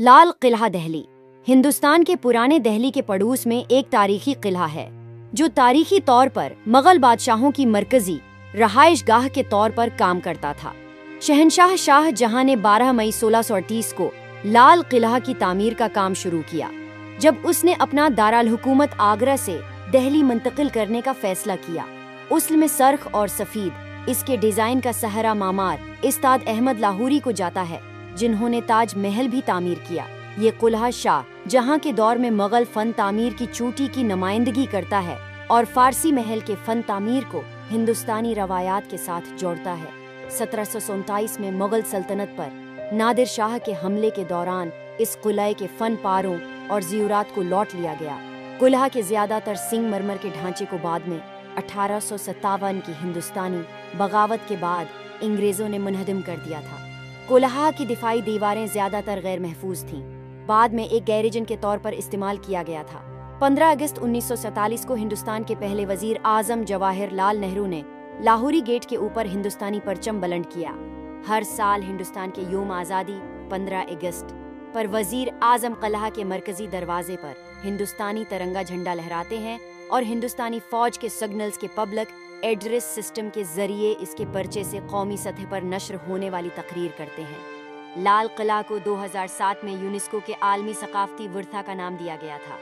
लाल किला दिल्ली हिंदुस्तान के पुराने दिल्ली के पड़ोस में एक तारीखी किला है जो तारीखी तौर पर मुगल बादशाहों की मरकजी रहायशगाह के तौर पर काम करता था। शहंशाह शाहजहां ने 12 मई 1638 को लाल किला की तामीर का काम शुरू किया, जब उसने अपना दारुल हुकूमत आगरा से दिल्ली मुंतकिल करने का फैसला किया। उस्ल में सर्ख और सफीद इसके डिजाइन का सहरा मामार इस्ताद अहमद लाहौरी को जाता है, जिन्होंने ताज महल भी तामीर किया। ये किला शाह जहां के दौर में मुगल फन तामीर की चोटी की नुमाइंदगी करता है और फारसी महल के फन तामीर को हिंदुस्तानी रवायात के साथ जोड़ता है। 1747 में मुगल सल्तनत पर नादिर शाह के हमले के दौरान इस किले के फन पारों और ज़ियूरात को लौट लिया गया। किला के ज्यादातर सिंगमरमर के ढांचे को बाद में 1857 की हिंदुस्तानी बगावत के बाद अंग्रेजों ने मुनहदम कर दिया था। किला की दिफाई दीवारें ज्यादातर गैर महफूज थीं, बाद में एक गैरिजन के तौर पर इस्तेमाल किया गया था। 15 अगस्त 1947 को हिंदुस्तान के पहले वजीर आजम जवाहरलाल नेहरू ने लाहौरी गेट के ऊपर हिंदुस्तानी परचम बुलंद किया। हर साल हिंदुस्तान के योम आज़ादी 15 अगस्त पर वजीर आजम किला के मरकजी दरवाजे पर हिंदुस्तानी तिरंगा झंडा लहराते हैं और हिंदुस्तानी फौज के सिग्नल्स के पब्लिक एड्रेस सिस्टम के जरिए इसके पर्चे से कौमी सतह पर नश्र होने वाली तकरीर करते हैं। लाल किला को 2007 में यूनेस्को के आलमी सकाफती विरसा का नाम दिया गया था।